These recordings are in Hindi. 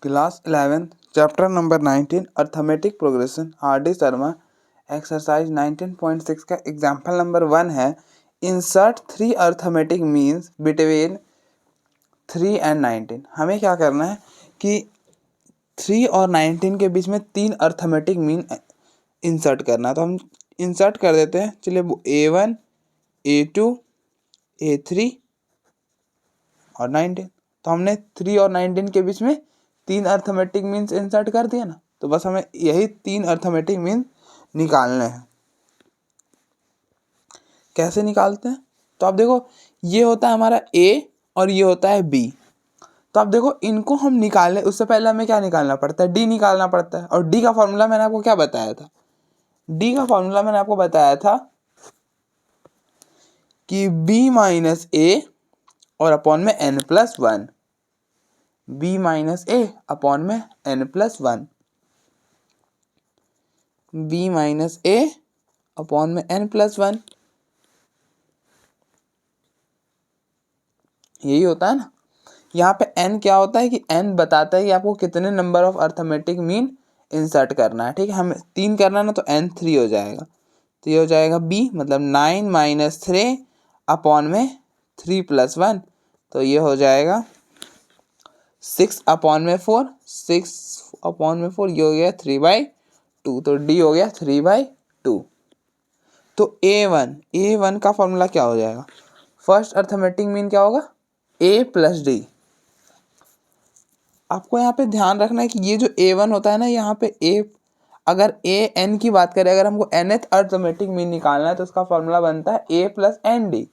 Class 11 chapter number 19 arithmetic progression RD. Sharma exercise 19.6 का एग्जाम्पल नंबर 1 है। Insert 3 arithmetic means between 3 and 19। हमें क्या करना है कि 3 और 19 के बीच में 3 अर्थमेटिक मीन इंसर्ट करना है। तो हम इंसर्ट कर देते हैं। चलिए A1 A2 A3 और 19। तो हमने 3 और 19 के बीच में 3 अर्थमेटिक मीन्स इंसर्ट कर दिया ना। तो बस हमें यही 3 अर्थमेटिक मीन्स निकालने हैं। कैसे निकालते हैं? तो आप देखो, ये होता है हमारा A और ये होता है B। तो आप देखो, इनको हम निकालने उससे पहले हमें क्या निकालना पड़ता है? D निकालना पड़ता है। और D का फॉर्मूला मैंने आपको क्या बताया था? D का फॉर्मूला मैंने आपको बताया था कि B माइनस A और अपॉन में n+1। B minus A upon में n+1। B minus A upon में n+1। यही होता है ना। यहाँ पे n क्या होता है कि n बताता है कि आपको कितने number of arithmetic mean insert करना है। ठीक है, हमें 3 करना है ना, तो n 3 हो जाएगा। तो ये हो जाएगा B, मतलब 9 माइनस 3 अपॉन में 3 + 1। तो ये हो जाएगा 6 अपॉन में 4। 6 अपॉन में 4 ये हो गया 3/2। तो D हो गया 3/2। तो A1 का फॉर्मूला क्या हो जाएगा? फर्स्ट अर्थमेटिक मीन क्या होगा? A + D। आपको यहाँ पे ध्यान रखना है कि ये जो A1 होता है ना, यहाँ पे A, अगर AN की बात करें, अगर हमको nth अर्थमेटिक मीन निकालना है तो उसका फॉर्मूला बनता है A + ND।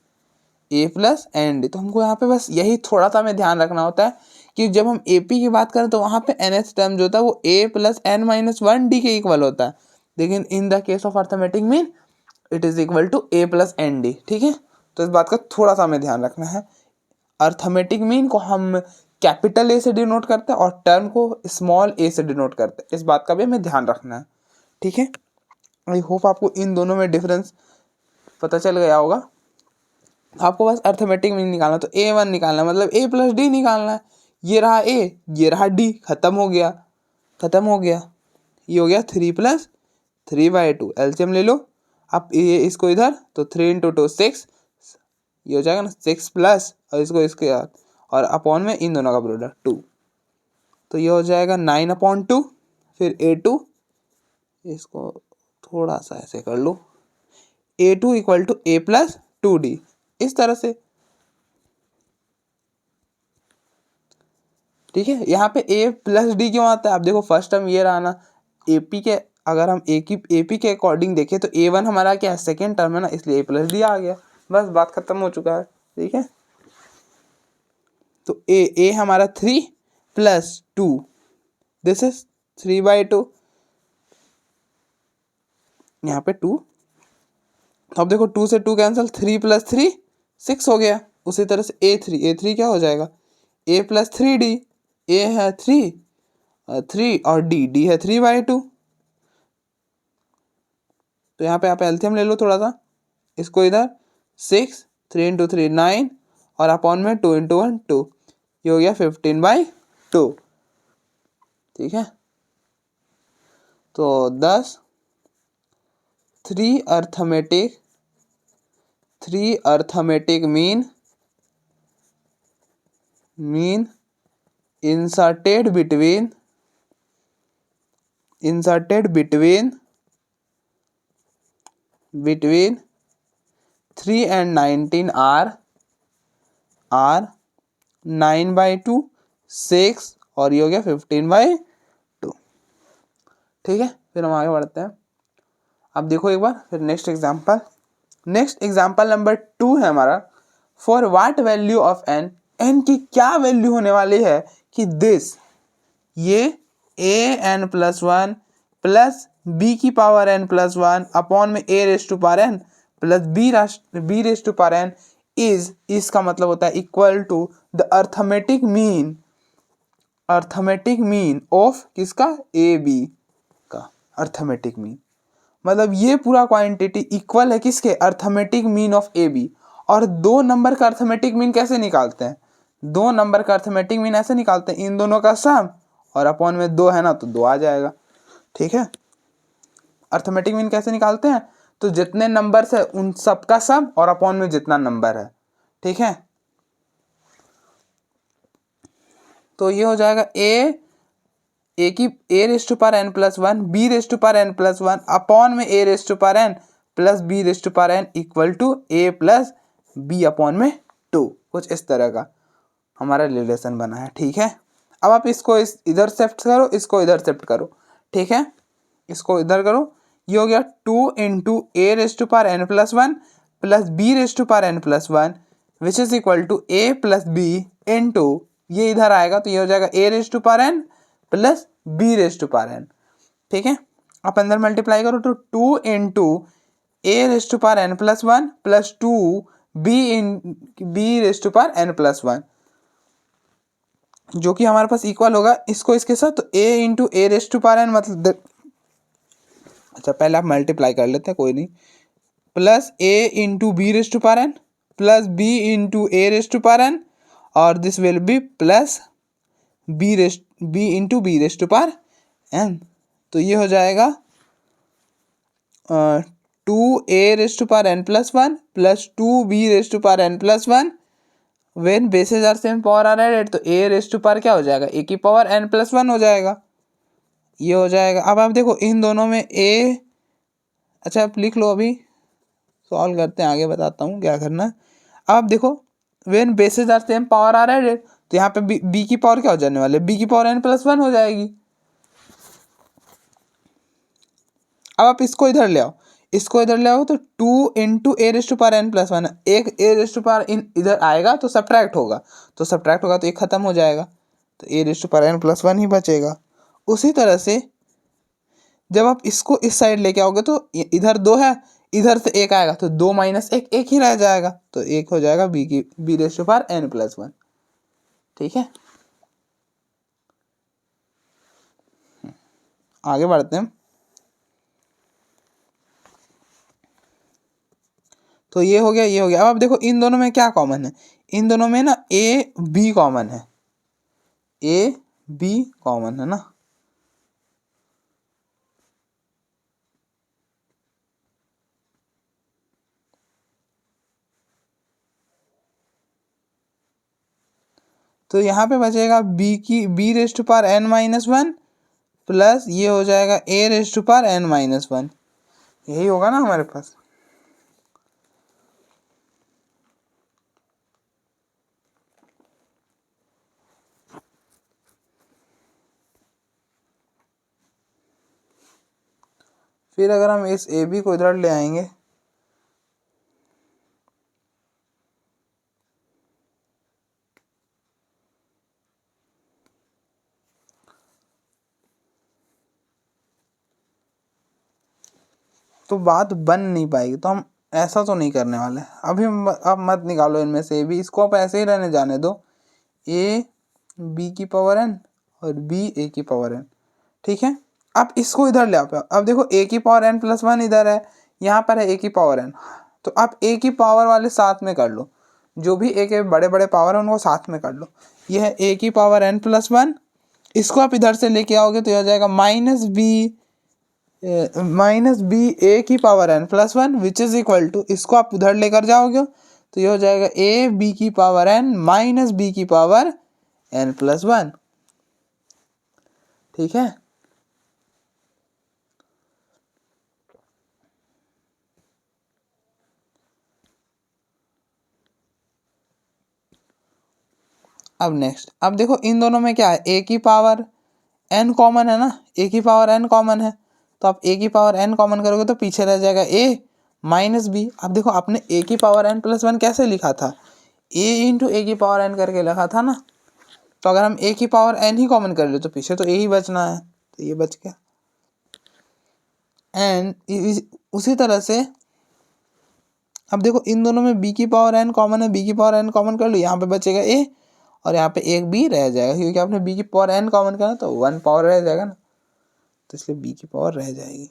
A + ND। तो हमको यहाँ पे बस यही थोड़ा सा हमें ध्यान रखना होता है कि जब हम AP की बात करें तो वहाँ पे nth टर्म जो होता है वो A + n-1D के इक्वल होता है। लेकिन in the case of arithmetic mean it is equal to A + ND। ठीक है, तो इस बात का थोड़ा सा हमें ध्यान रखना है। अर्थमेटिक मीन को हम कैपिटल A से डिनोट करते हैं और टर्म को स्मॉल a से डिनोट करते हैं। इस बात का भी हमें ध्यान रखना है। ठीक है, आई होप आपको इन दोनों में डिफरेंस पता चल गया होगा। आपको बस अर्थमेटिक मीन निकालना, तो A1 निकालना मतलब A + D निकालना है। ये रहा A, ये रहा D, खत्म हो गया। ये हो गया 3 + 3/2। एलसीएम ले लो आप, ये इसको इधर, तो 3 × 2 6। ये हो जाएगा ना 6 प्लस, और इसको इसके साथ, और अपॉन में इन दोनों का प्रोडक्ट 2। तो ये हो जाएगा 9/2। फिर A2, इसको थोड़ा सा ऐसे कर लो, A2 = A + 2D। इस तरह से। ठीक है, यहाँ पे A + D क्यों आता है? आप देखो, फर्स्ट टर्म ये रहा ना, AP के, अगर हम AP के अकॉर्डिंग देखें तो A1 हमारा क्या है? सेकेंड टर्म है ना, इसलिए A + D आ गया। बस बात खत्म हो चुका है। ठीक है, तो A हमारा 3 + 2, दिस इज 3/2। यहाँ पे 2, अब देखो 2 से 2 कैंसिल, 3 + 3 6 हो गया। उसी तरह से A3 क्या हो जाएगा? A + 3D। A है 3 और D है 3/2। तो यहाँ पे आप एलसीएम ले लो थोड़ा सा, इसको इधर 6, 3 × 3 9, और अपॉन में 2 × 1 2। ये हो गया 15/2। ठीक है, तो 10 3 arithmetic mean inserted between 3 and 19 are 9/2, 6 और ये हो गया 15/2। ठीक है, फिर हम आगे बढ़ते हैं। अब देखो एक बार फिर नेक्स्ट एग्जाम्पल नंबर 2 है हमारा। For what value of n की क्या वैल्यू होने वाली है कि दिस, ये an+1 प्लस b⁴n+1 अपॉन में a⁴n प्लस b⁴n इज, इसका मतलब होता है equal to the arithmetic mean of किसका? AB का अर्थमेटिक मीन। मतलब ये पूरा क्वांटिटी इक्वल है किसके? Arithmetic mean of AB। और 2 नंबर का अर्थमेटिक मीन कैसे निकालते हैं? 2 नंबर का अर्थमेटिक मीन ऐसे निकालते हैं, इन दोनों का सम और अपॉन में 2 है ना तो 2 आ जाएगा। ठीक है, अर्थमेटिक मीन कैसे निकालते हैं, तो जितने नंबर्स है उन सब का सम और अपॉन में जितना नंबर है। ठीक है, तो ये हो जाएगा ए की A raise to power N plus one, B raise to power N plus one upon में A raise to power N plus B raise to power N equal to A plus B upon में 2। कुछ इस तरह का हमारा रिलेशन बना है। ठीक है, अब आप इसको इधर शिफ्ट करो, इसको इधर शिफ्ट करो। ठीक है, इसको इधर करो, ये हो गया 2 into A raise to power N plus one plus B raise to power N plus one which is equal to A plus B into, ये इधर आएगा तो ये हो जाएगा ए raise to power N plus B raise to power N. ठीक है, आप अंदर मल्टीप्लाई करो तो 2 into A raise to power N plus one plus 2 B raise to power N plus one, जो कि हमारे पास इक्वल होगा इसको इसके साथ, तो a into A raise to power n मतलब अच्छा पहले आप मल्टीप्लाई कर लेते हैं कोई नहीं, plus a into b raise to power N plus b into A raise to power n और this will be plus B into b raise to power n. तो ये हो जाएगा 2a raise to power N plus one plus 2b raise to power N plus one, when bases are same power are added तो a रेस टू पावर क्या हो जाएगा, a की पावर n प्लस वन हो जाएगा। ये हो जाएगा, अब आप देखो इन दोनों में a, अच्छा आप लिख लो, अभी सॉल्व करते हैं, आगे बताता हूँ क्या करना है। अब आप देखो when bases are same power are added तो यहाँ पे b की पावर क्या हो जाने वाले, b की पावर n प्लस वन हो जाएगी। अब आप इसको इधर ले आओ, इसको इधर ले आओ तो 2 into A raise to power N plus one, एक a raise to power n इधर आएगा तो सब्ट्रैक्ट होगा, तो सब्ट्रैक्ट होगा तो एक खत्म हो जाएगा, तो a raise to power N plus one ही बचेगा। उसी तरह से जब आप इसको इस साइड लेके आओगे तो इधर 2 है, इधर से एक आएगा तो 2 माइनस एक, एक ही रह जाएगा, तो एक हो जाएगा b raise to power N plus one. ठीक है, आगे बढ़ते हैं। तो ये हो गया, ये हो गया। अब आप देखो इन दोनों में क्या कॉमन है, इन दोनों में ना ए बी कॉमन है, ए बी कॉमन है ना, तो यहाँ पे बचेगा b raise to power n minus one plus ये हो जाएगा ए raise to power n minus one, यही होगा ना हमारे पास। फिर अगर हम इस ए बी को इधर ले आएंगे तो बात बन नहीं पाएगी, तो हम ऐसा तो नहीं करने वाले अभी। अब मत निकालो इनमें से भी, इसको आप ऐसे ही रहने जाने दो, ए बी की पावर एन और बी ए की पावर एन। ठीक है, आप इसको इधर ले आओ, अब देखो ए की पावर एन प्लस वन इधर है, यहाँ पर है ए की पावर एन, तो आप ए की पावर वाले साथ में कर लो, जो भी ए के बड़े बड़े पावर है उनको साथ में कर लो। यह है ए की पावर एन प्लस वन, इसको आप इधर से लेके आओगे तो यह हो जाएगा माइनस बी ए की power N plus one which is equal to, इसको आप उधर लेकर जाओगे तो ये हो जाएगा ए बी की पावर एन माइनस बी की पावर एन प्लस वन। ठीक है, अब नेक्स्ट, अब देखो इन दोनों में क्या है, ए की पावर एन कॉमन है ना, ए की पावर एन कॉमन है, तो आप ए की पावर एन कॉमन करोगे तो पीछे रह जाएगा ए माइनस बी। अब देखो आपने ए की पावर एन प्लस वन कैसे लिखा था, ए इंटू ए की पावर एन करके लिखा था ना, तो अगर हम ए की पावर एन ही कॉमन कर ले तो पीछे तो ए ही बचना है, तो ये बच गया। एंड उसी तरह से अब देखो इन दोनों में बी की पावर एन कॉमन है, बी की पावर एन कॉमन कर लो, यहाँ पे बचेगा ए और यहाँ पे एक बी रह जाएगा, क्योंकि आपने बी की पावर एन कॉमन करना तो वन पावर रह जाएगा ना, तो इसलिए बी की पावर रह जाएगी।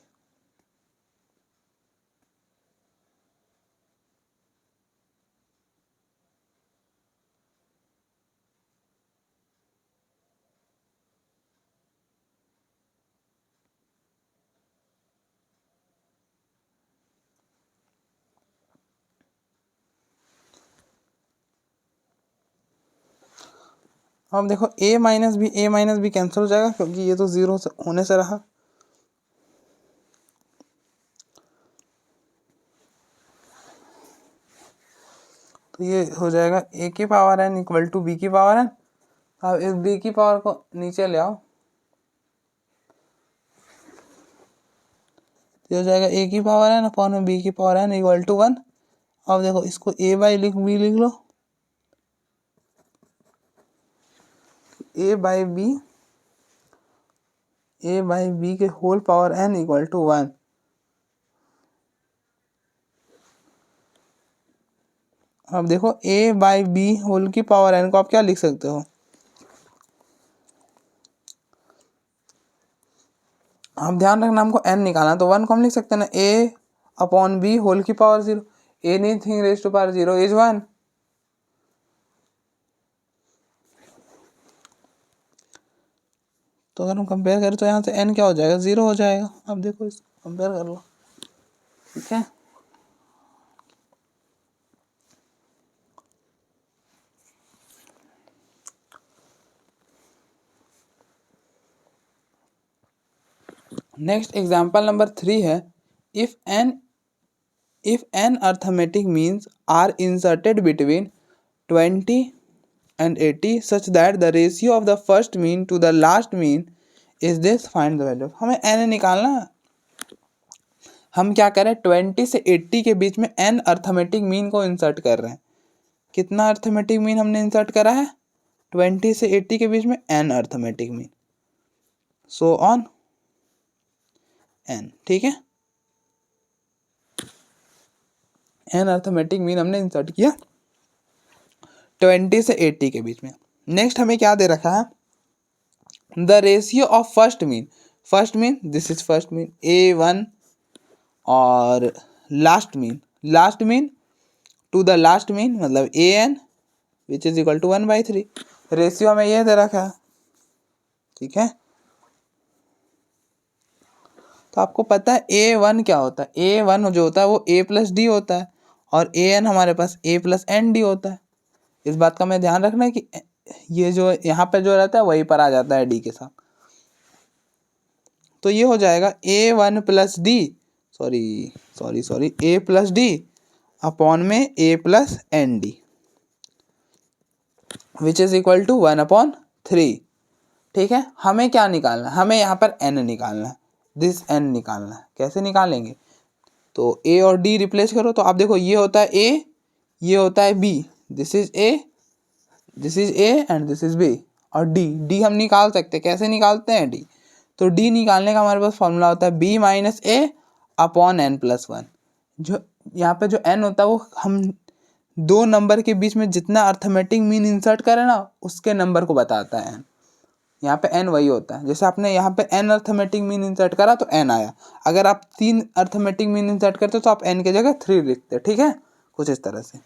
अब देखो a माइनस बी कैंसिल हो जाएगा क्योंकि ये तो 0 होने से रहा। तो ये हो जाएगा a की power n equal to b की पावर n। अब इस b की पावर को नीचे ले आओ, तो हो जाएगा a की पावर n अपॉन में b की पावर n इक्वल टू 1। अब देखो इसको a बाई b लिख लो, a बाई बी के whole power n equal to 1। अब देखो a बाई बी होल की पावर n को आप क्या लिख सकते हो, आप ध्यान रखना हमको n निकालना, तो 1 को हम लिख सकते हैं ना a अपॉन बी होल की power 0। Anything raise to power 0 is 1। तो अगर हम कंपेयर करें तो यहाँ से n क्या हो जाएगा, 0 हो जाएगा। अब देखो इसको कंपेयर कर लो, ठीक है। नेक्स्ट एग्जाम्पल नंबर 3 है, if an arithmetic means are inserted between 20 and 80 such that the ratio of the first mean to the last mean is this, find the value। हमें n निकालना है। हम क्या करें, 20 से 80 के बीच में n अर्थमेटिक मीन को इंसर्ट कर रहे हैं। कितना अर्थमेटिक मीन हमने इंसर्ट करा है, 20 से 80 के बीच में n arithmetic mean, so on n, ठीक है। n अर्थमेटिक मीन हमने इंसर्ट किया 20 से 80 के बीच में। नेक्स्ट हमें क्या दे रखा है, the ratio of first mean this is first mean a1 और last mean to the last mean मतलब an which is equal to 1/3। Ratio हमें यह दे रखा है, ठीक है। तो आपको पता है a1 क्या होता है, a1 जो होता है वो a प्लस डी होता है और an हमारे पास a प्लस एन डी होता है। इस बात का हमें ध्यान रखना है कि ये जो यहाँ पे जो रहता है वही पर आ जाता है डी के साथ। तो ये हो जाएगा a1 plus d sorry a plus d upon में a plus n d which is equal to 1/3, ठीक है। हमें क्या निकालना है, हमें यहाँ पर n निकालना है, दिस n निकालना है। कैसे निकालेंगे, तो a और d रिप्लेस करो, तो आप देखो ये होता है a, ये होता है b, this is a and this is b, और d हम निकाल सकते हैं। कैसे निकालते हैं d, तो d निकालने का हमारे पास फॉर्मूला होता है b minus a upon n plus 1। जो यहाँ पे जो n होता है वो हम दो नंबर के बीच में जितना अर्थमेटिक मीन इंसर्ट करें ना उसके नंबर को बताता है n। यहाँ पे n वही होता है, जैसे आपने यहाँ पे n अर्थमेटिक मीन इंसर्ट करा तो n आया। अगर आप 3 अर्थमेटिक मीन इंसर्ट करते तो आप n की जगह 3 लिखते, ठीक है, कुछ इस तरह से।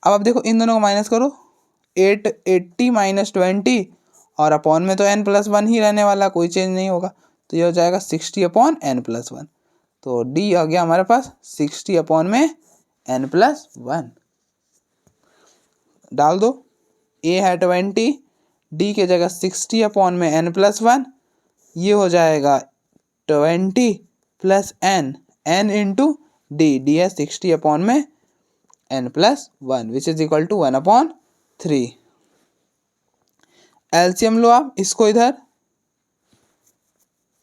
अब आप देखो इन दोनों को माइनस करो, 80 माइनस 20 और अपॉन में तो n प्लस 1 ही रहने वाला, कोई चेंज नहीं होगा। तो ये हो जाएगा 60 अपॉन n प्लस 1। तो d आ गया हमारे पास 60 अपॉन में n प्लस 1। डाल दो, a है 20, d के जगह 60 अपॉन में n प्लस 1, ये हो जाएगा 20 प्लस n इंटू डी है 60 अपॉन में n plus 1 which is equal to 1/3। LCM लो आप इसको, इधर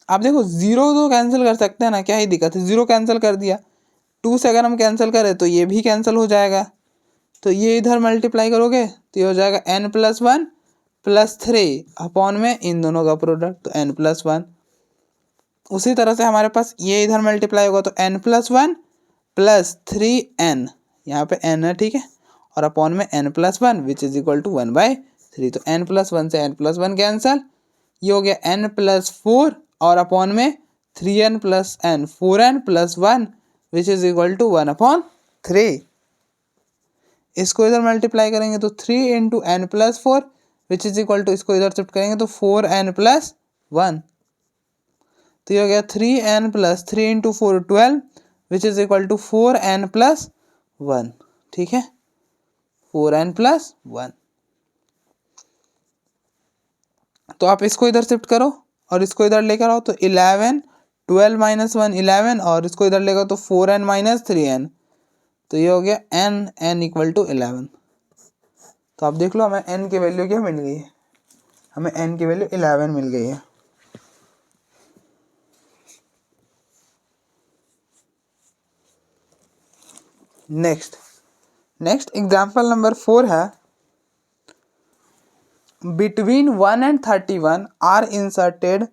आप देखो 0 तो कैंसिल कर सकते हैं ना, क्या ही दिक्कत है, 0 कैंसिल कर दिया। 2 से अगर हम कैंसिल करें तो ये भी कैंसिल हो जाएगा, तो ये इधर मल्टीप्लाई करोगे तो ये हो जाएगा n प्लस 1 प्लस 3 अपॉन में इन दोनों का प्रोडक्ट, तो n प्लस 1। उसी तरह से हमारे पास ये इधर मल्टीप्लाई होगा तो n प्लस 1 प्लस 3n, यहाँ पे n है, ठीक है, और अपॉन में n plus 1 which is equal to 1/3। तो n प्लस 1 से n प्लस 1 कैंसल, ये हो गया n प्लस 4 और अपॉन में 3n plus n 4n plus 1 which is equal to 1/3। इसको इधर मल्टीप्लाई करेंगे तो 3 into n plus 4 which is equal to, इसको इधर शिफ्ट करेंगे तो 4n प्लस 1। तो ये हो गया 3n plus 3 into 4 12 which is equal to 4n plus 1, ठीक है, 4n प्लस 1। तो आप इसको इधर शिफ्ट करो और इसको इधर लेकर आओ, तो 11 12 माइनस 1 11, और इसको इधर लेकर तो 4n माइनस 3n, तो ये हो गया n इक्वल टू 11। तो आप देख लो हमें n की वैल्यू क्या मिल गई है, हमें n की वैल्यू 11 मिल गई है। नेक्स्ट एग्जाम्पल नंबर 4 है, between 1 and 31 are inserted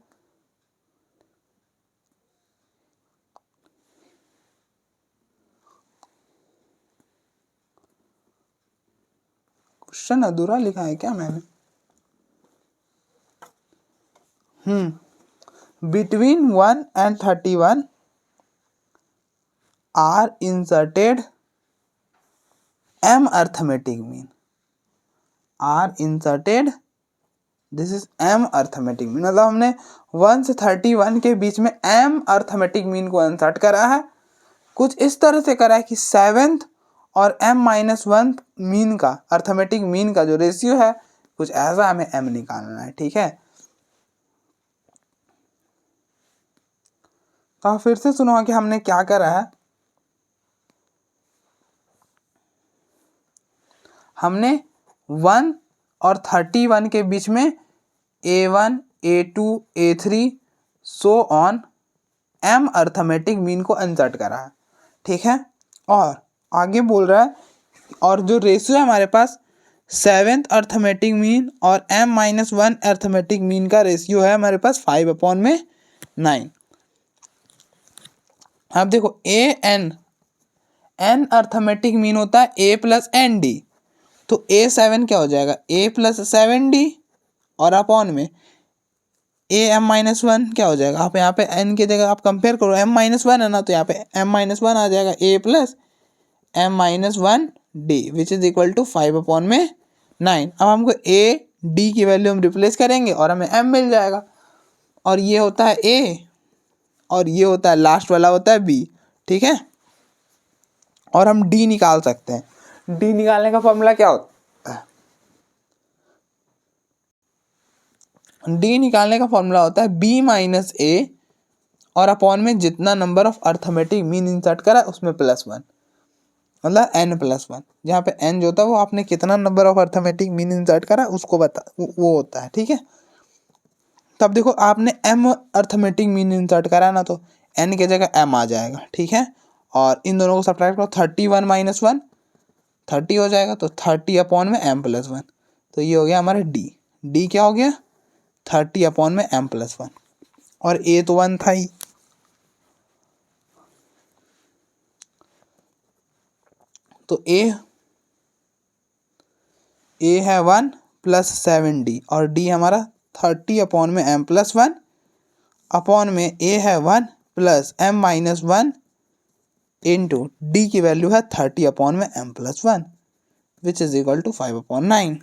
question अधूरा लिखा है क्या मैंने? Between 1 and 31 are inserted m arithmetic mean, are inserted this is m arithmetic mean, मतलब हमने 1 से 31 के बीच में m अर्थमेटिक मीन को इंसर्ट करा है। कुछ इस तरह से करा है कि 7th और m-1 मीन का, अर्थमेटिक मीन का जो रेशियो है, कुछ ऐसा हमें m निकालना है। ठीक है, तो आप फिर से सुनो कि हमने क्या करा है। हमने 1 और 31 के बीच में a1 a2 a3 so on m arithmetic mean को इंसर्ट करा है। ठीक है, और आगे बोल रहा है, और जो रेशियो है हमारे पास 7th अर्थमेटिक मीन और m-1 अर्थमेटिक मीन का रेशियो है हमारे पास 5/9। अब देखो n अर्थमेटिक मीन होता है a प्लस एन डी, तो a7 क्या हो जाएगा, a प्लस 7d, और अपॉन में m-1 क्या हो जाएगा, आप यहाँ पे n की जगह आप कंपेयर करो, m-1 है ना, तो यहाँ पे m-1 आ जाएगा a plus m-1d which is equal to 5/9। अब हमको a d की वैल्यू हम रिप्लेस करेंगे और हमें m मिल जाएगा, और ये होता है a और ये होता है लास्ट वाला होता है b। ठीक है, और हम d निकाल सकते हैं। d निकालने का फॉर्मूला क्या होता है, d निकालने का फॉर्मूला होता है b माइनस a और अपॉन में जितना number of arithmetic mean insert करा उसमें +1, मतलब n+1, जहाँ पे n जो होता है वो आपने कितना number of arithmetic mean insert करा उसको बता, वो होता है। ठीक है, तब देखो आपने m अर्थमेटिक मीन इंसर्ट करा ना, तो n की जगह m आ जाएगा। ठीक है, और इन दोनों को सब्ट्रैक्ट करो, 31 माइनस 1 30 हो जाएगा, तो 30 अपॉन में m+1, तो ये हो गया हमारा d क्या हो गया 30 अपॉन में m+1, और a तो 1 था ही, तो a है 1 प्लस 7d, और d हमारा 30 अपॉन में m+1 अपॉन में a है 1 प्लस m-1 इंटू d की वैल्यू है 30 अपॉन में m+1 which is equal to 5/9।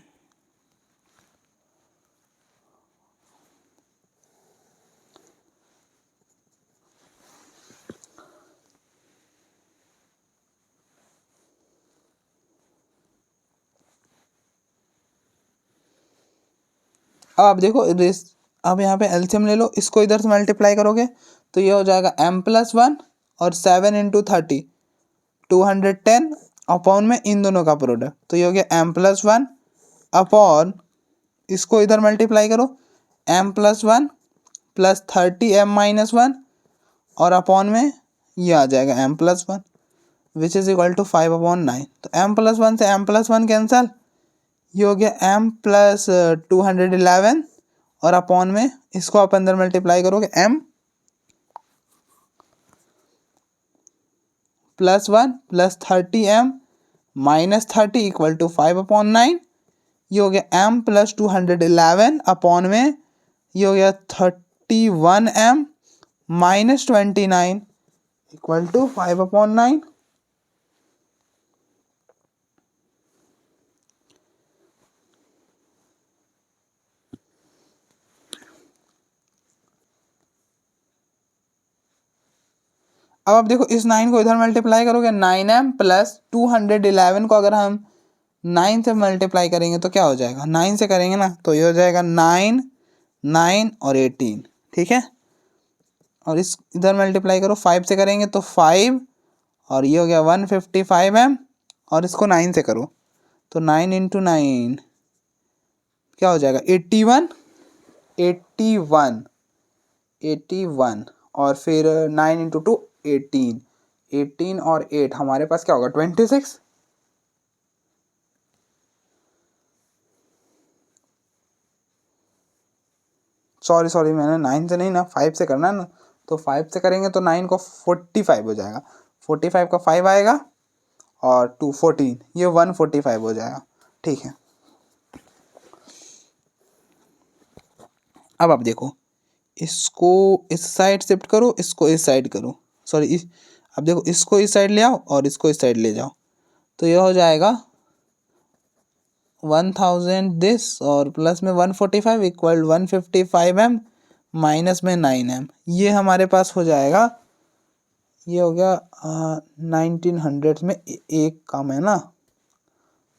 अब आप देखो अब यहाँ पे एलसीएम ले लो, इसको इधर से मल्टीप्लाई करोगे तो ये हो जाएगा m+1 और 7 इंटू 30 210 अपॉन में इन दोनों का प्रोडक्ट, तो ये हो गया m+1 अपॉन, इसको इधर मल्टीप्लाई करो m+1 प्लस 30 m-1 और अपॉन में ये आ जाएगा m+1 which is equal to 5/9। तो m+1 से m+1 कैंसल, ये हो गया m प्लस 211 और अपॉन में इसको आप अंदर मल्टीप्लाई करोगे m +1 plus 30 m minus 30 equal to 5/9। ये हो गया m प्लस 211 अपॉन में ये हो गया 31 m माइनस 29 इक्वल टू 5/9। अब आप देखो इस 9 को इधर मल्टीप्लाई करोगे 9m प्लस 211 को अगर हम 9 से मल्टीप्लाई करेंगे तो क्या हो जाएगा, 9 से करेंगे ना, तो ये हो जाएगा 9 9 और 18, ठीक है। और इस इधर मल्टीप्लाई करो, 5 से करेंगे तो 5, और ये हो गया 155 और इसको 9 से करो तो 9 इंटू 9 क्या हो जाएगा 81, 81, 81, और फिर 9 इंटू 2 18, 18 और 8 हमारे पास क्या होगा 26। सॉरी मैंने 9 से नहीं ना 5 से करना है ना, तो 5 से करेंगे तो 9 को 45 हो जाएगा, 45 का 5 आएगा और 2 14, ये 145 हो जाएगा, ठीक है। अब आप देखो, इसको इस साइड शिफ्ट करो, इसको इस साइड करो, सॉरी अब देखो इसको इस साइड ले आओ और इसको इस साइड ले जाओ, तो ये हो जाएगा 1000 दिस और प्लस में 145 इक्वल 155 m माइनस में 9 m, ये हमारे पास हो जाएगा, ये हो गया 1900 में एक कम है ना,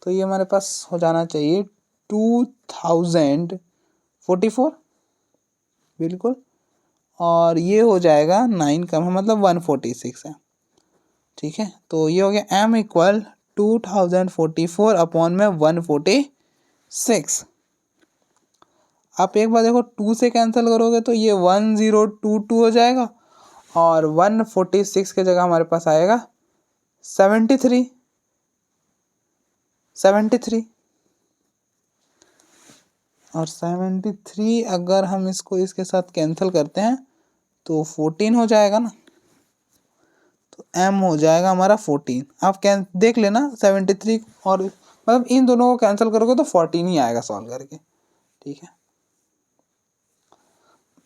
तो ये हमारे पास हो जाना चाहिए 2044, बिल्कुल, और ये हो जाएगा 9 कम है मतलब 146 है, ठीक है। तो ये हो गया m इक्वल 2044 अपॉन में 146। आप एक बार देखो 2 से कैंसिल करोगे तो ये 1022 हो जाएगा और 146 के जगह हमारे पास आएगा 73, 73, और 73 अगर हम इसको इसके साथ कैंसिल करते हैं तो 14 हो जाएगा ना, तो m हो जाएगा हमारा 14। आप कैन देख लेना 73 और मतलब इन दोनों को कैंसिल करोगे तो 14 ही आएगा सॉल्व करके, ठीक है।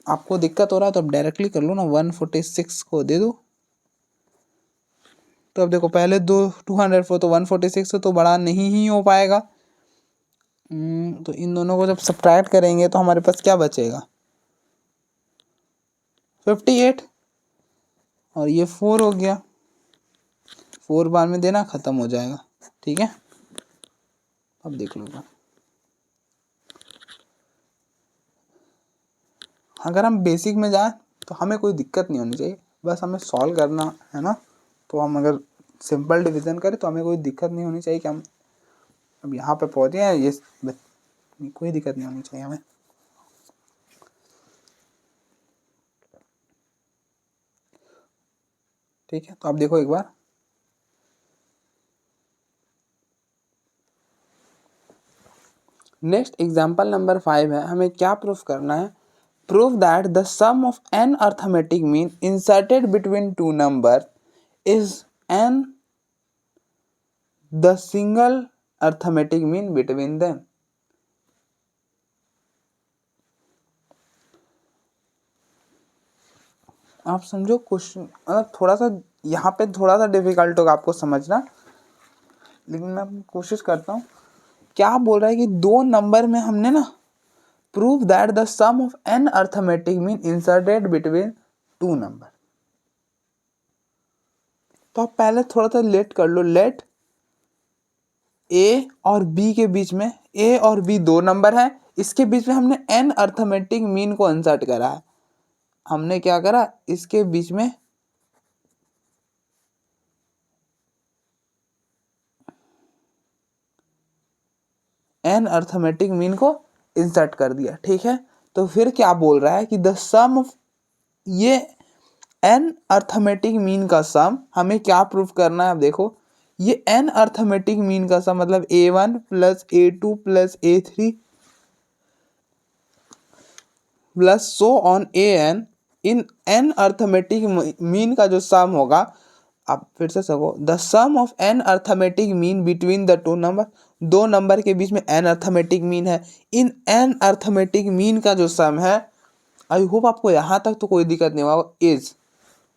आपको दिक्कत हो रहा है तो आप डायरेक्टली कर लो ना, 146 को दे दो, तो अब देखो पहले 204 तो 146 से तो बड़ा नहीं ही हो पाएगा, तो इन दोनों को जब सब्ट्रैक्ट करेंगे तो हमारे पास क्या बचेगा 58, और ये 4 हो गया, 4 बार में देना ख़त्म हो जाएगा, ठीक है। अब देख लो, अगर हम बेसिक में जाएं तो हमें कोई दिक्कत नहीं होनी चाहिए, बस हमें सॉल्व करना है ना, तो हम अगर सिंपल डिवीज़न करें तो हमें कोई दिक्कत नहीं होनी चाहिए कि हम अब यहाँ पे पहुँचे हैं, ये कोई दिक्कत नहीं होनी चाहिए हमें। ठीक है, तो आप देखो एक बार, नेक्स्ट एग्जाम्पल नंबर 5 है, हमें क्या प्रूफ करना है, proof that the sum of N arithmetic mean inserted between two number is n the single arithmetic mean between them. आप समझो क्वेश्चन, मतलब थोड़ा सा यहाँ पे थोड़ा सा डिफिकल्ट होगा आपको समझना, लेकिन मैं कोशिश करता हूँ। क्या बोल रहा है कि दो नंबर में हमने ना prove that the sum of N arithmetic mean inserted between two number. तो आप पहले थोड़ा सा लेट कर लो, लेट ए और बी के बीच में, ए और बी दो नंबर है, इसके बीच में हमने एन अर्थमेटिक मीन को इंसर्ट करा है। हमने क्या करा, इसके बीच में एन अर्थमेटिक मीन को इंसर्ट कर दिया, ठीक है। तो फिर क्या बोल रहा है कि द सम ऑफ ये एन अर्थमेटिक मीन का सम हमें क्या प्रूफ करना है। अब देखो ये एन अर्थमेटिक मीन का सम मतलब a1 plus a2 plus a3 plus so on an, इन एन अर्थमेटिक मीन का जो सम होगा, आप फिर से सको the sum of N arithmetic mean between the two number, दो नंबर के बीच में एन अर्थमेटिक मीन है, इन एन अर्थमेटिक मीन का जो सम है, आई होप आपको यहाँ तक तो कोई दिक्कत नहीं होगा, इज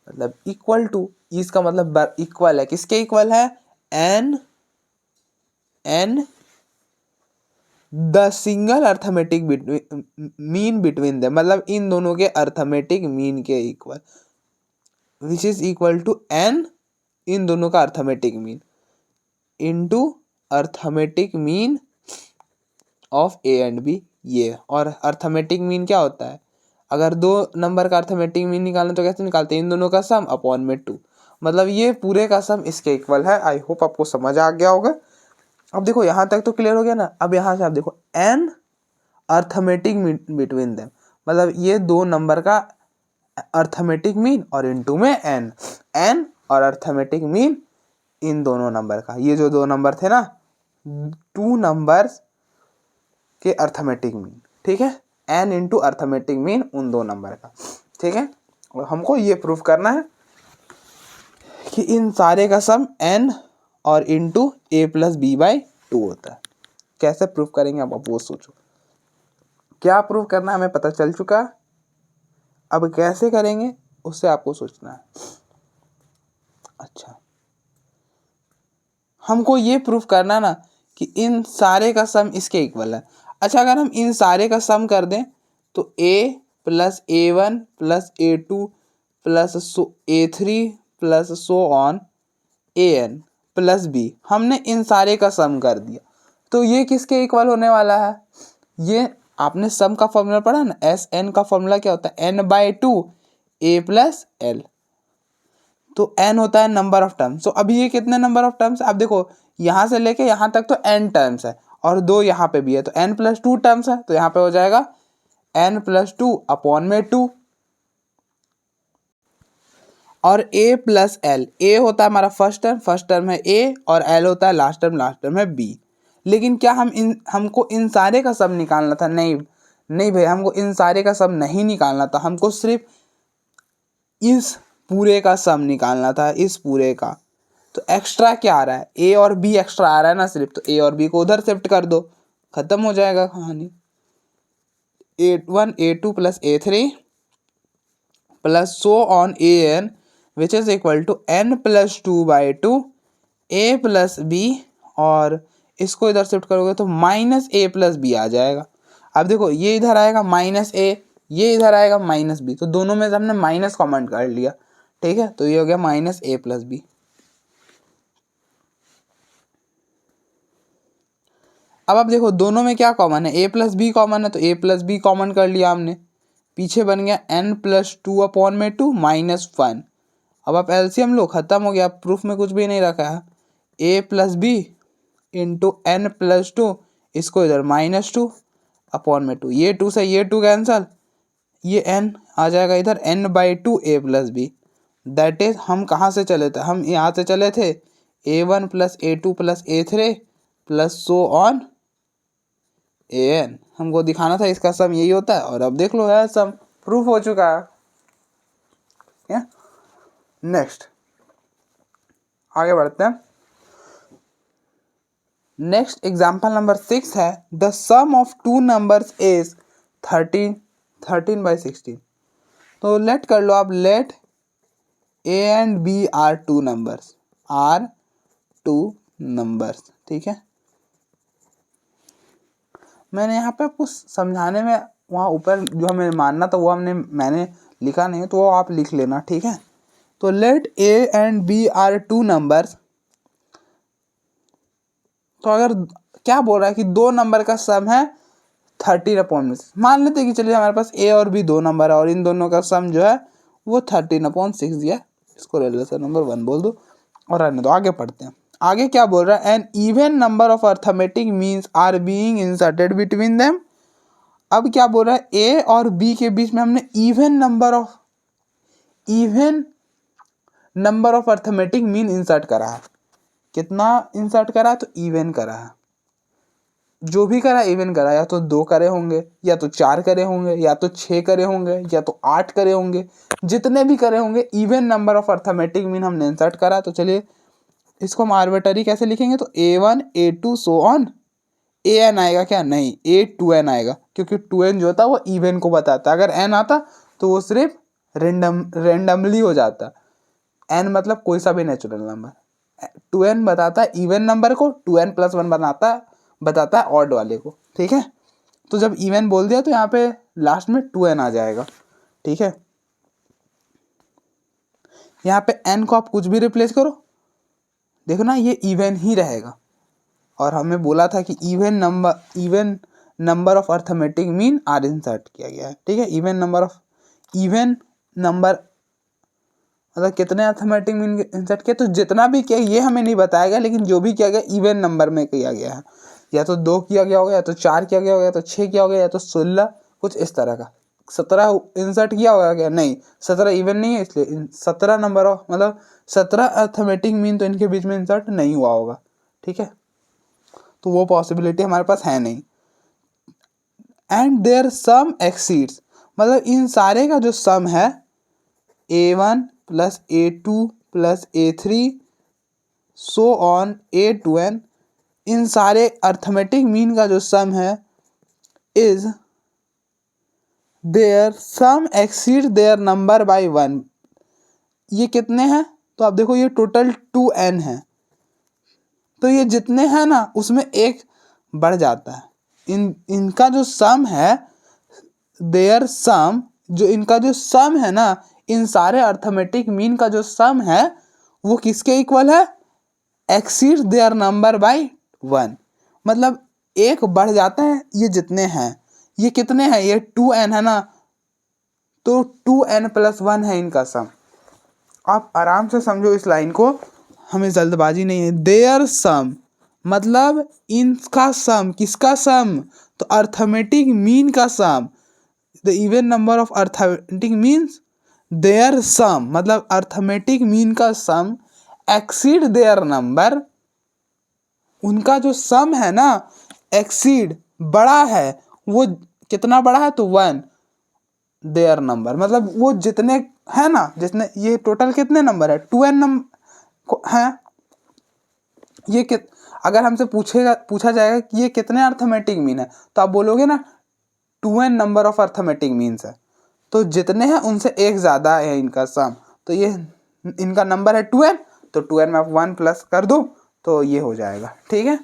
मतलब इक्वल टू, इसका मतलब इक्वल है, किसके इक्वल है, n n the single arithmetic mean between them, मतलब इन दोनों के अर्थमेटिक मीन के equal, which is equal to n इन दोनों का arithmetic mean into arithmetic mean of a and b, ये, और अर्थमेटिक मीन क्या होता है, अगर दो नंबर का अर्थमेटिक मीन निकालना तो कैसे निकालते हैं, इन दोनों का सम अपॉन में 2, मतलब ये पूरे का सम इसके इक्वल है। आई होप आपको समझ आ गया होगा। अब देखो यहाँ तक तो क्लियर हो गया ना। अब यहाँ से आप देखो एन अर्थमेटिक बिटवीन देम, मतलब ये दो नंबर का अर्थमेटिक मीन और इनटू में एन और अर्थमेटिक मीन इन दोनों नंबर का, ये जो दो नंबर थे ना, टू नंबर्स के अर्थमेटिक मीन, ठीक है, एन इंटू अर्थमेटिक मीन उन दो नंबर का, ठीक है। और हमको ये प्रूफ करना है कि इन सारे का सम एन और into a plus b by 2 होता है। कैसे प्रूफ करेंगे अब आप वो सोचो। क्या प्रूफ करना है हमें पता चल चुका, अब कैसे करेंगे उससे आपको सोचना है। अच्छा, हमको ये प्रूफ करना ना कि इन सारे का सम इसके इक्वल है। अच्छा, अगर हम इन सारे का सम कर दें तो a plus A1 plus A2 plus A3 plus so on AN plus B, हमने इन सारे का सम कर दिया तो ये किसके इक्वल होने वाला है। ये आपने सम का फॉर्मूला पढ़ा ना, SN का फॉर्मूला क्या होता है, n/2 A प्लस L, तो n होता है नंबर ऑफ टर्म्स। तो अभी ये कितने नंबर ऑफ टर्म्स, अब देखो यहाँ से लेके यहाँ तक तो n टर्म्स है और 2 यहाँ पे भी है तो n प्लस 2 टर्म्स है, तो यहाँ पे हो जाएगा n प्लस 2 अपॉन में 2, और a प्लस एल, a होता है हमारा फर्स्ट टर्म है a और l होता है लास्ट टर्म है b। लेकिन क्या हमको इन सारे का सम निकालना था, नहीं भाई, हमको इन सारे का सम नहीं निकालना था, हमको सिर्फ इस पूरे का सम निकालना था, इस पूरे का। तो एक्स्ट्रा क्या आ रहा है, ए और बी एक्स्ट्रा आ रहा है ना सिर्फ, तो ए और बी को उधर शिफ्ट कर दो, खत्म हो जाएगा कहानी। A1 A2 plus A3 plus so on AN which is equal to n plus 2/2 a plus b, और इसको इधर शिफ्ट करोगे तो माइनस ए प्लस बी आ जाएगा। अब देखो ये इधर आएगा माइनस ए, ये इधर आएगा माइनस बी, तो दोनों में से हमने माइनस कॉमन कर लिया, ठीक है, तो ये हो गया माइनस ए प्लस बी। अब आप देखो दोनों में क्या कॉमन है, ए प्लस बी कॉमन है, तो ए प्लस बी कॉमन कर लिया हमने, पीछे बन गया n प्लस 2 अपॉन में 2 माइनस 1। अब आप एलसीएम लो, खत्म हो गया, प्रूफ में कुछ भी नहीं रखा है, a plus B into n plus 2, इसको इधर माइनस 2 अपॉन में 2, ये 2 से ये 2 कैंसल, ये n आ जाएगा इधर n/2 a plus b. That is हम कहाँ से चले थे, हम यहाँ से चले थे A1 plus A2 plus A3 plus so on AN, हमको दिखाना था इसका सम यही होता है, और अब देख लो है सम प्रूफ हो चुका है। नेक्स्ट आगे बढ़ते हैं। नेक्स्ट एग्जाम्पल नंबर 6 है, the sum of two numbers is 13/16। तो लेट कर लो आप, let A and B are two numbers, ठीक है। मैंने यहाँ पे आपको समझाने में, वहाँ ऊपर जो हमें मानना था वो मैंने लिखा नहीं, तो वो आप लिख लेना, ठीक है। तो let A and B are two numbers, तो अगर क्या बोल रहा है कि दो नंबर का सम है 13/6, मान लेते हैं कि चलिए हमारे पास A और B दो नंबर है और इन दोनों का सम जो है वो 13/6 दिया, इसको रिलेशन नंबर 1 बोल दो और रहने दो। आगे पढ़ते हैं, आगे क्या बोल रहा है, an even number of arithmetic means are being inserted between them. अब क्या बोल रहा है, ए और बी के बीच में हमने even number of arithmetic mean insert करा है। कितना इंसर्ट करा है, तो इवन करा है, जो भी करा इवन करा, या तो 2 करे होंगे, या तो 4 करे होंगे, या तो 6 करे होंगे, या तो 8 करे होंगे, जितने भी करे होंगे even number of arithmetic mean हमने इंसर्ट करा। तो चलिए इसको हम आर्बिट्ररी कैसे लिखेंगे, तो A1 A2 so on AN आएगा क्या, नहीं A2N आएगा, क्योंकि 2N जो होता है वो इवन को बताता है, अगर N आता तो वो सिर्फ रेंडमली हो जाता। N मतलब कोई सा भी नेचुरल नंबर, 2N बताता है इवन नंबर को, 2N प्लस 1 बताता है ऑड वाले को, ठीक है। तो जब इवन बोल दिया तो यहाँ पे लास्ट में 2N आ जाएगा, ठीक है। यहाँ पे N को आप कुछ भी रिप्लेस करो, देखो ना ये इवन ही रहेगा, और हमें बोला था कि even number of arithmetic mean are insert किया गया है, ठीक है। इवन नंबर मतलब कितने अर्थमेटिक मीन इंसर्ट किया, तो जितना भी किया ये हमें नहीं बताया गया, लेकिन जो भी किया गया इवन नंबर में किया गया है। या तो 2 किया गया होगा, या तो 4 किया गया होगा, या तो 6 किया होगा, या तो 16, कुछ इस तरह का। 17 इंसर्ट किया होगा क्या? नहीं, 17 इवन नहीं है, इसलिए 17 नंबर ऑफ मतलब 17 अर्थमेटिक मीन तो इनके बीच में इंसर्ट नहीं हुआ होगा, ठीक है। तो वो पॉसिबिलिटी हमारे पास है नहीं। एंड देयर सम एक्सीड्स, मतलब इन सारे का जो सम है A1 plus A2 plus A3 so on A2n, इन सारे अर्थमेटिक मीन का जो सम है is their sum exceed their number by 1। ये कितने हैं? तो आप देखो ये टोटल 2n है, तो ये जितने हैं ना उसमें एक बढ़ जाता है। इनका जो सम है, देयर सम, जो इनका जो सम है ना, इन सारे अर्थमेटिक मीन का जो सम है वो किसके इक्वल है? Exceed their number by 1। मतलब एक बढ़ जाता है ये जितने हैं। ये कितने हैं? ये 2n है ना, तो 2n प्लस 1 है इनका सम। आप आराम से समझो इस लाइन को, हमें जल्दबाजी नहीं है। देयर सम मतलब इनका सम, किसका सम? तो अर्थमेटिक मीन का sum. The even number of arithmetic means their sum, मतलब अर्थमेटिक मीन का सम एक्सीड देयर नंबर, उनका जो सम है ना एक्सीड बड़ा है, वो कितना बड़ा है? तो 1 देयर नंबर, मतलब वो जितने है ना, जितने ये टोटल कितने नंबर है? 2n नंबर है। ये अगर हमसे पूछा जाएगा कि ये कितने अर्थमेटिक मीन है, तो आप बोलोगे ना 2n number of arithmetic means है, तो जितने हैं उनसे एक ज़्यादा है इनका सम। तो ये इनका नंबर है 2n, तो 2n में आप 1 प्लस कर दो तो ये हो जाएगा, ठीक है।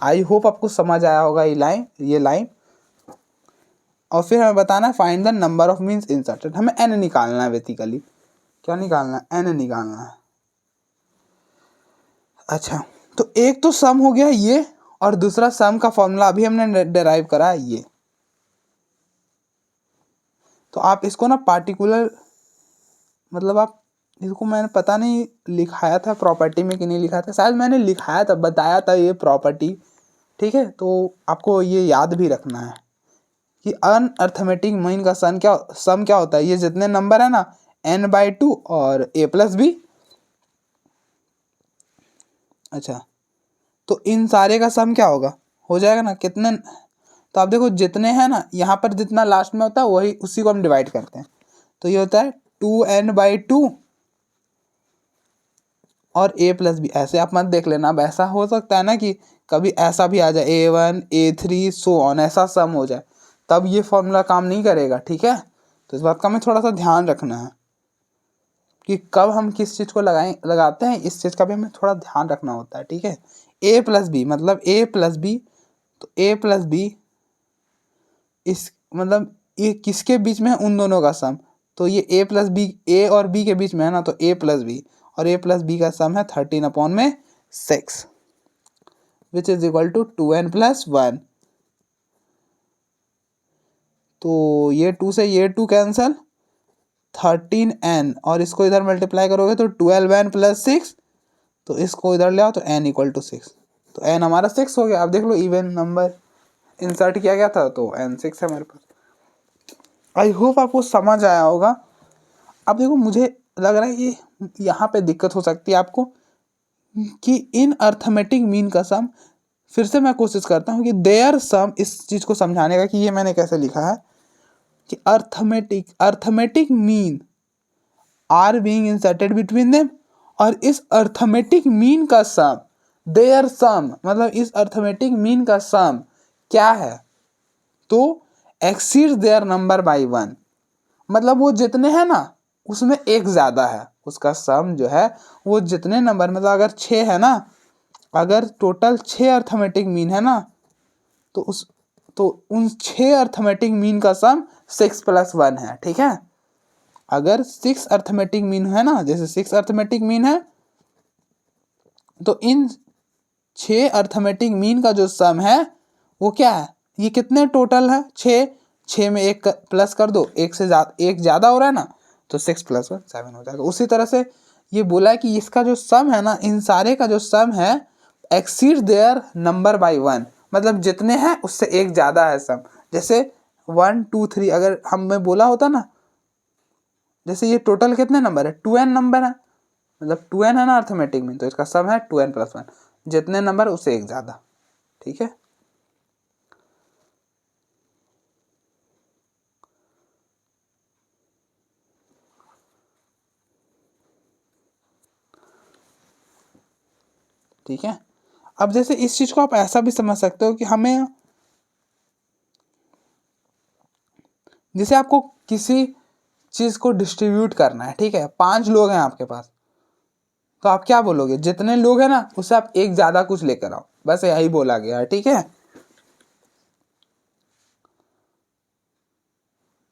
आई होप आपको समझ आया होगा ये लाइन। और फिर हमें बताना है find the number of means inserted. हमें n निकालना है बेसिकली। क्या निकालना है? n निकालना है। अच्छा, तो एक तो सम हो गया ये, और दूसरा सम का फॉर्मूला अभी हमने डिराइव करा है ये। तो आप इसको ना पार्टिकुलर, मतलब आप इसको, मैंने पता नहीं लिखाया था प्रॉपर्टी में कि नहीं लिखा था, शायद मैंने लिखाया था, बताया था ये प्रॉपर्टी, ठीक है। तो आपको ये याद भी रखना है कि अनअर्थमेटिक मीन का सम क्या होता है? ये जितने नंबर है ना n/2 और a प्लस b। अच्छा, तो इन सारे का सम क्या होगा? हो जाएगा ना कितने? तो आप देखो जितने हैं ना, यहाँ पर जितना लास्ट में होता है वही, उसी को हम डिवाइड करते हैं। तो ये होता है 2n/2 और a प्लस b। ऐसे आप मत देख लेना, अब ऐसा हो सकता है ना कि कभी ऐसा भी आ जाए A1 A3 सो ऑन, ऐसा सम हो जाए, तब ये फॉर्मूला काम नहीं करेगा, ठीक है। तो इस बात का हमें थोड़ा सा ध्यान रखना है कि कब हम किस चीज़ को लगाते हैं, इस चीज़ का भी हमें थोड़ा ध्यान रखना होता है, ठीक है। a प्लस बी मतलब a प्लस बी, तो a प्लस बी इस मतलब ये किसके बीच में है? उन दोनों का सम। तो ये a प्लस बी, a और b के बीच में है ना, तो a प्लस बी, और a प्लस बी का सम है 13/6 which is equal to 2n plus 1। तो ये 2 से ये 2 कैंसल, 13n, और इसको इधर मल्टीप्लाई करोगे तो 12n प्लस 6, तो इसको इधर ले आओ तो n इक्वल टू 6, तो n हमारा 6 हो गया। अब देख लो इवन नंबर इंसर्ट किया गया था तो n 6 है हमारे पास। आई होप आपको समझ आया होगा। अब देखो मुझे लग रहा है ये यहाँ पे दिक्कत हो सकती है आपको कि इन अर्थमेटिक मीन का सम, फिर से मैं कोशिश करता हूँ कि देयर सम, इस चीज़ को समझाने का कि ये मैंने कैसे लिखा है कि arithmetic mean are being inserted between them, और इस अर्थमेटिक मीन का सम, देयर सम मतलब इस अर्थमेटिक मीन का सम क्या है? तो एक्सीड देयर नंबर बाय 1, मतलब वो जितने हैं ना उसमें एक ज़्यादा है, उसका सम जो है वो जितने नंबर, मतलब अगर 6 है ना, अगर टोटल 6 अर्थमेटिक मीन है ना, तो उन 6 अर्थमेटिक मीन का सम 6 प्लस 1 है, ठीक है। अगर 6 अर्थमेटिक मीन है ना, जैसे 6 अर्थमेटिक मीन है, तो इन 6 अर्थमेटिक मीन का जो सम है वो क्या है? ये कितने टोटल है 6, 6 में एक प्लस कर दो, एक से ज्यादा, एक ज्यादा हो रहा है ना, तो 6 + 1 7 हो जाएगा। उसी तरह से ये बोला है कि इसका जो सम है ना, इन सारे का जो सम है एक्सीड देयर नंबर बाय 1, मतलब जितने हैं उससे एक ज्यादा है सम। जैसे 1 2 3 अगर हमें बोला होता ना, जैसे ये टोटल कितने नंबर है 2n नंबर है, मतलब 2n है ना अर्थमेटिक में, तो इसका सम है 2n + 1, जितने नंबर उससे एक ज्यादा। ठीक है, ठीक है। अब जैसे इस चीज को आप ऐसा भी समझ सकते हो कि हमें, जैसे आपको किसी चीज को डिस्ट्रीब्यूट करना है, ठीक है, 5 लोग हैं आपके पास, तो आप क्या बोलोगे, जितने लोग हैं ना उससे आप एक ज्यादा कुछ लेकर आओ, बस यही बोला गया है। ठीक है,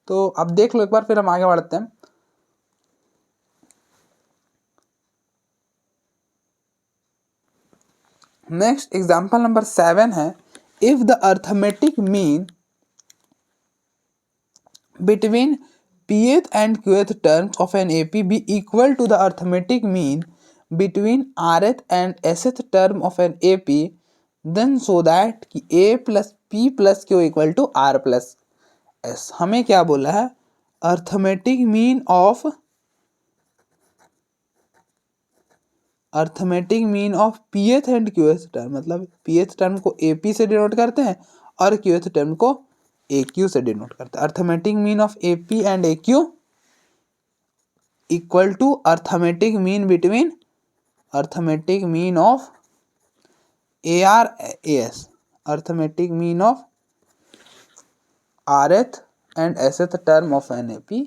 तो अब देख लो एक बार, फिर हम आगे बढ़ते हैं। नेक्स्ट एग्जाम्पल नंबर 7 है, if the arithmetic mean between pth and qth terms of an AP be equal to the arithmetic mean between rth and sth term of an AP, then so that कि a plus p plus q equal to r plus s। हमें क्या बोला है, arithmetic mean of, arithmetic mean of pth and qth term, मतलब pth टर्म को ap से डिनोट करते हैं और qth टर्म को aq से डिनोट करते हैं। Arithmetic mean of ap and aq equal to arithmetic mean between, arithmetic mean of AR AS, arithmetic mean of rth and sth term of an AP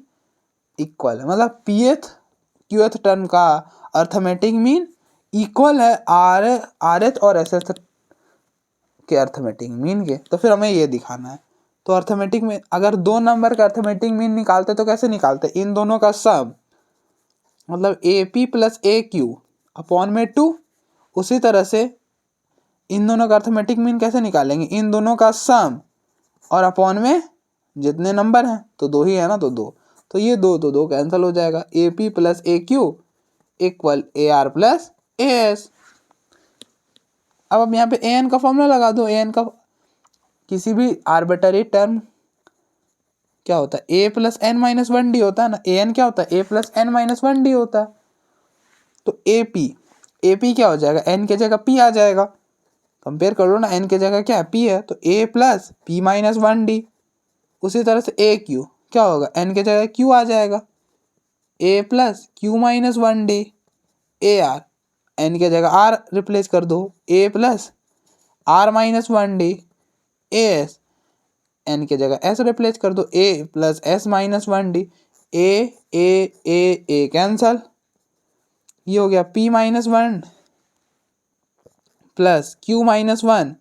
equal है, मतलब pth qth टर्म का अर्थमेटिक मीन इक्वल है rth और sth के अर्थमेटिक मीन के। तो फिर हमें ये दिखाना है, तो अर्थमेटिक में अगर दो नंबर का अर्थमेटिक मीन निकालते तो कैसे निकालते, इन दोनों का सम, मतलब AP + AQ अपॉन में 2। उसी तरह से इन दोनों का अर्थमेटिक मीन कैसे निकालेंगे, इन दोनों का सम और अपॉन में जितने नंबर हैं, तो 2 ही है ना, तो 2, तो ये 2 तो 2 कैंसिल हो जाएगा, AP + AQ equal AR + AS। अब यहाँ पे an का फॉर्मूला लगा दो, an का किसी भी आर्बिटरी टर्म क्या होता है, a + n - 1d होता है ना, an क्या होता है, a + n - 1d होता है। तो AP क्या हो जाएगा, n के जगह p आ जाएगा, कंपेयर कर लो ना, n के जगह क्या है p है, तो a + p - 1d। उसी तरह से AQ क्या होगा, n के जगह q आ जाएगा, a + q - 1d। AR n के जगह r रिप्लेस कर दो, a + r - 1d। AS n के जगह s रिप्लेस कर दो, a + s - 1d। a cancel, ये हो गया p - 1 प्लस q - 1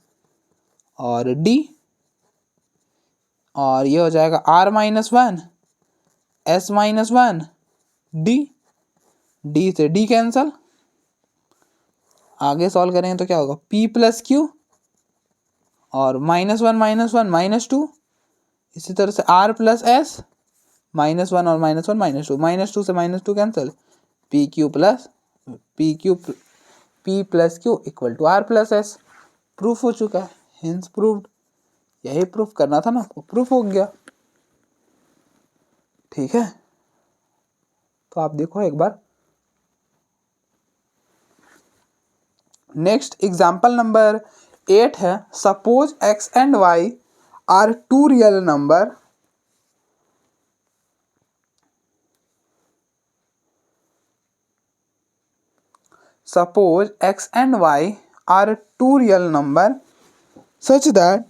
और d, और ये हो जाएगा r - 1 s - 1 d से d कैंसल। आगे सॉल्व करेंगे तो क्या होगा, p + q और -1 - 1 -2। इसी तरह से r + s -1 और -1 -2, -2 से -2 cancel, p + q equal to r + s। Proof हो चुका है, हिंस प्रूव्ड। यही प्रूफ करना था ना, प्रूफ हो गया। ठीक है, तो आप देखो एक बार। नेक्स्ट एग्जाम्पल नंबर 8 है, suppose x and y are two real number, suppose x and y are two real number such that,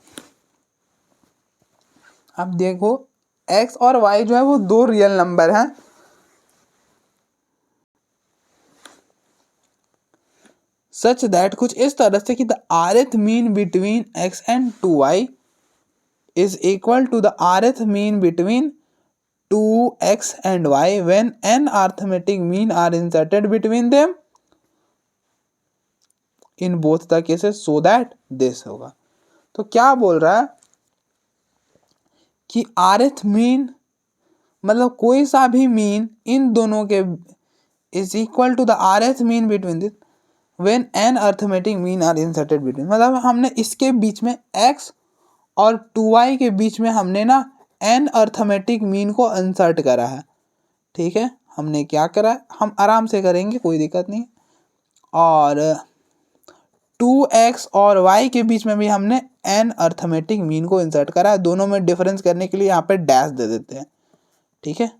अब देखो x और y जो है वो दो रियल नंबर हैं, सच दैट कुछ इस तरह से कि the rth mean between x and 2y is equal to the rth mean between 2x and y when n arithmetic mean are inserted between them in both the cases so that this होगा। तो क्या बोल रहा है कि rth मीन मतलब कोई सा भी मीन इन दोनों के is equal to the rth mean between this when n arithmetic mean are inserted between, मतलब हमने इसके बीच में x और 2y के बीच में हमने ना n अर्थमेटिक मीन को इंसर्ट करा है। ठीक है, हमने क्या करा है, हम आराम से करेंगे, कोई दिक्कत नहीं। और 2x और y के बीच में भी हमने n अर्थमेटिक मीन को इंसर्ट करा है। दोनों में डिफरेंस करने के लिए यहाँ पे डैश दे देते हैं। ठीक है,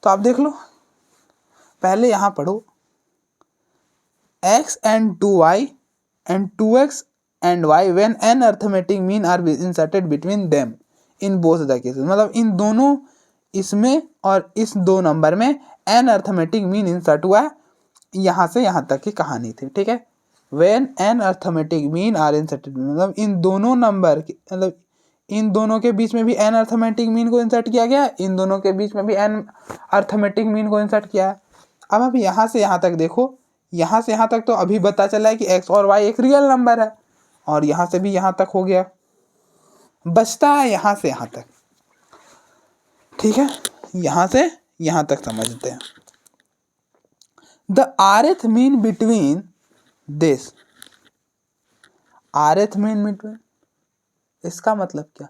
तो आप देख लो, पहले यहाँ पढ़ो x and 2y and 2x and y when n arithmetic mean are inserted between them in both the cases, मतलब इन दोनों इसमें और इस दो नंबर में n अर्थमेटिक मीन इंसर्ट हुआ है। यहाँ से यहाँ तक की कहानी थी। ठीक है, when n arithmetic mean are inserted, मतलब इन दोनों नंबर मतलब इन दोनों के बीच में भी n अर्थमेटिक मीन को इंसर्ट किया गया है, इन दोनों के बीच में भी n अर्थमेटिक मीन को इंसर्ट किया है। अब आप यहाँ से यहाँ तक देखो, यहाँ से यहाँ तक तो अभी पता चला है कि x और y एक रियल नंबर है, और यहाँ से भी यहाँ तक हो गया, बचता है यहाँ से यहाँ तक। ठीक है, यहाँ से यहाँ तक समझते हैं। The rth mean between this, rth mean between, इसका मतलब क्या?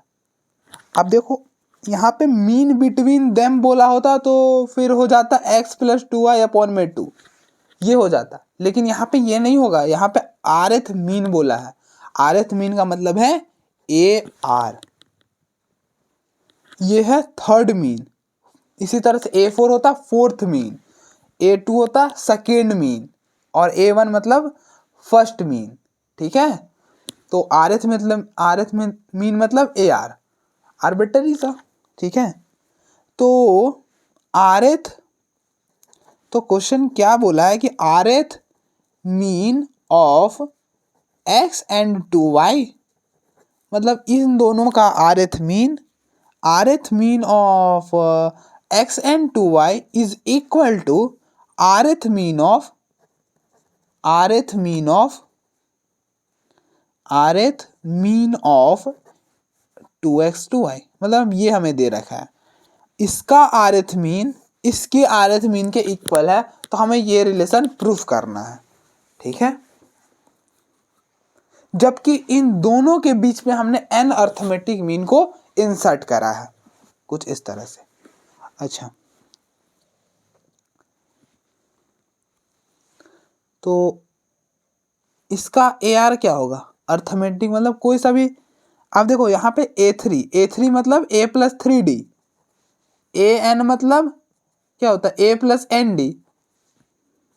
अब देखो यहाँ पे मीन बिटवीन देम बोला होता तो फिर हो जाता x प्लस 2y अपॉन में 2, ये हो जाता, लेकिन यहाँ पे ये नहीं होगा। यहाँ पे rth मीन बोला है। rth मीन का मतलब है AR, ये है थर्ड मीन। इसी तरह से A4 होता फोर्थ मीन, A2 होता सेकेंड मीन, और A1 मतलब फर्स्ट मीन। ठीक है, तो rth मीन मतलब AR, आर्बिट्ररी सा। ठीक है, तो rth, तो क्वेश्चन क्या बोला है कि rth mean of x and 2y, मतलब इन दोनों का rth mean of x and 2y is equal to rth mean of 2x 2y, मतलब ये हमें दे रखा है, इसका rth मीन इसके rth मीन के इक्वल है, तो हमें ये रिलेशन प्रूफ करना है। ठीक है, जबकि इन दोनों के बीच में हमने n अर्थमेटिक मीन को इंसर्ट करा है, कुछ इस तरह से। अच्छा, तो इसका AR क्या होगा? अर्थमेटिक मतलब कोई सा भी, आप देखो यहाँ पे A3 मतलब A प्लस 3D, AN मतलब क्या होता है A प्लस ND,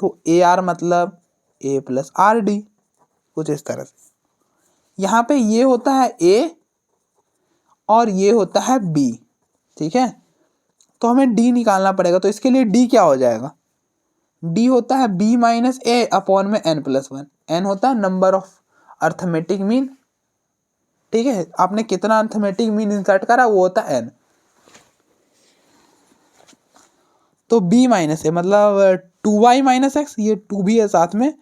तो AR मतलब A प्लस RD, कुछ इस तरह से। यहाँ पे ये होता है A और ये होता है B। ठीक है, तो हमें D निकालना पड़ेगा, तो इसके लिए D क्या हो जाएगा? D होता है B माइनस A अपॉन में n प्लस 1। n होता है नंबर ऑफ अर्थमेटिक मीन। ठीक है, आपने कितना अर्थमेटिक मीन इंसर्ट करा वो होता है n, तो B माइनस A मतलब 2y माइनस एक्स, ये 2 भी है साथ में,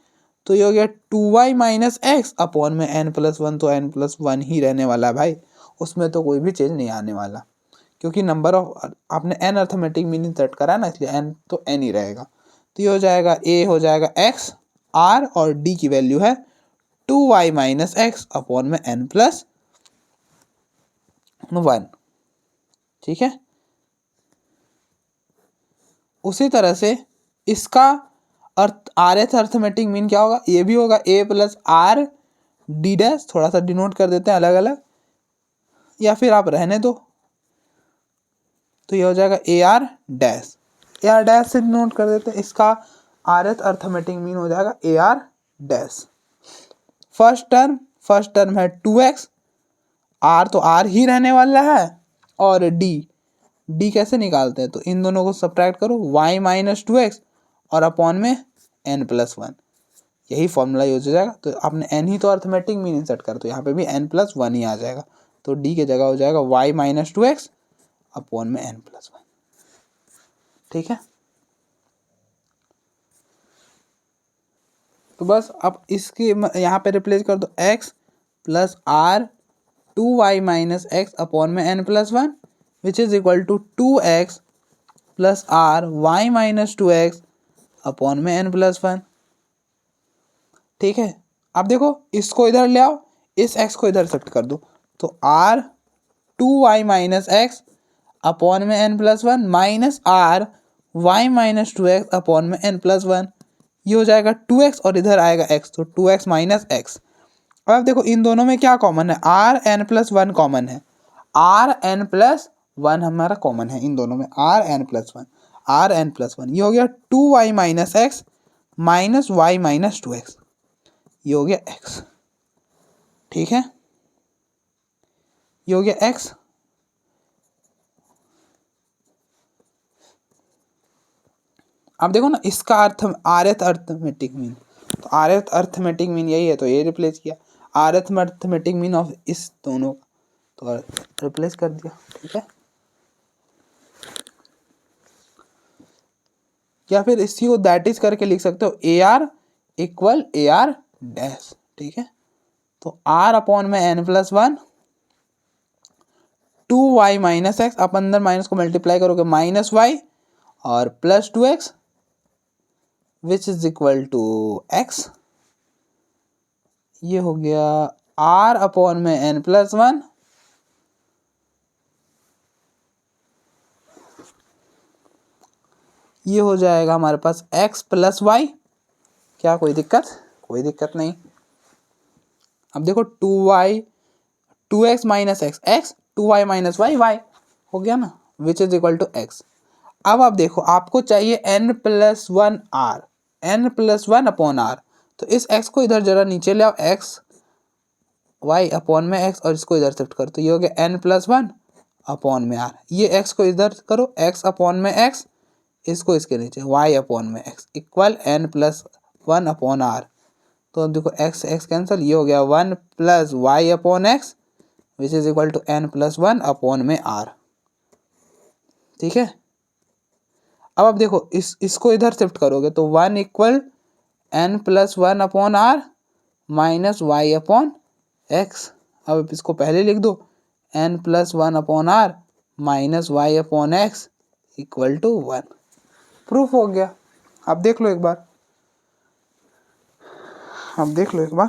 तो ये हो गया 2y माइनस एक्स अपॉन में n प्लस 1, तो n प्लस 1 ही रहने वाला है भाई, उसमें तो कोई भी चेंज नहीं आने वाला, क्योंकि नंबर ऑफ आपने n अर्थमेटिक मीन इंसर्ट करा ना, इसलिए n तो n ही रहेगा। तो ये हो जाएगा A हो जाएगा x, r और d की वैल्यू है 2y माइनस एक्स अपॉन में n प्लस 1। ठीक है, उसी तरह से इसका rth अर्थमेटिक मीन क्या होगा? ये भी होगा A plus R D dash, थोड़ा सा डिनोट कर देते हैं अलग अलग, या फिर आप रहने दो, तो ये हो जाएगा AR डैश, AR डैश से डिनोट कर देते हैं। इसका rth अर्थमेटिक मीन हो जाएगा AR डैश। फर्स्ट टर्म है 2x, R तो R ही रहने वाला है, और D कैसे निकालते हैं? तो इन दोनों को सब्ट्रैक्ट करो, y माइनस 2x और अपॉन में n प्लस 1, यही फॉर्मूला यूज हो जाएगा। तो आपने n ही तो अर्थमेटिक मीन इंसर्ट कर, तो यहाँ पे भी n प्लस 1 ही आ जाएगा, तो D की जगह हो जाएगा y माइनस 2x अपॉन में n प्लस 1। ठीक है, तो बस अब इसके यहाँ पे रिप्लेस कर दो x plus r 2y minus x upon में n plus one which is equal to 2x plus r y minus 2x upon में n प्लस वन। ठीक है, अब देखो इसको इधर ले आओ, इस x को इधर शिफ्ट कर दो, तो r 2y minus x upon में n plus one minus r y minus 2x upon में n प्लस वन। ये हो जाएगा 2x और इधर आएगा x, तो 2x माइनस एक्स। अब देखो इन दोनों में क्या कॉमन है, r n plus one common है, आर एन प्लस वन हमारा कॉमन है इन दोनों में, r n plus one, r n plus one. ये हो गया 2y minus x minus y minus 2x, ये हो गया x। ठीक है, ये हो गया x। अब देखो ना इसका अर्थ आरथ अर्थमेटिक मीन, तो आरथ अर्थमेटिक मीन यही है, तो ये रिप्लेस किया, आरथ अर्थमेटिक मीन ऑफ इस दोनों का, तो रिप्लेस कर दिया। ठीक है, या फिर इसी को दैट इज करके लिख सकते हो, a r equal a r dash. ठीक है, तो आर अपॉन में n plus one 2y minus x, आप अंदर माइनस को मल्टीप्लाई करोगे माइनस वाई और plus 2x which is equal to x। ये हो गया r अपॉन में n प्लस वन ये हो जाएगा हमारे पास x प्लस वाई। क्या कोई दिक्कत? कोई दिक्कत नहीं। अब देखो 2x minus x, x 2y minus y, y हो गया ना, which is equal to x। अब आप देखो आपको चाहिए n plus one r, n plus one upon r, तो इस x को इधर जरा नीचे ले आओ, x y अपॉन में x और इसको इधर शिफ्ट करो, तो ये हो गया n प्लस वन अपॉन में आर। ये x को इधर करो, x अपॉन में x, इसको इसके नीचे y अपॉन में x equal n plus one upon r. तो अब देखो x x कैंसिल, ये हो गया 1 plus y upon x which is equal to n plus one upon में r। ठीक है, अब आप देखो इसको इधर शिफ्ट करोगे तो 1 equal n plus one upon r minus y upon x. अब इसको पहले लिख दो, n plus one upon r minus y upon x equal to 1। Proof हो गया। अब देख लो एक बार, अब देख लो एक बार।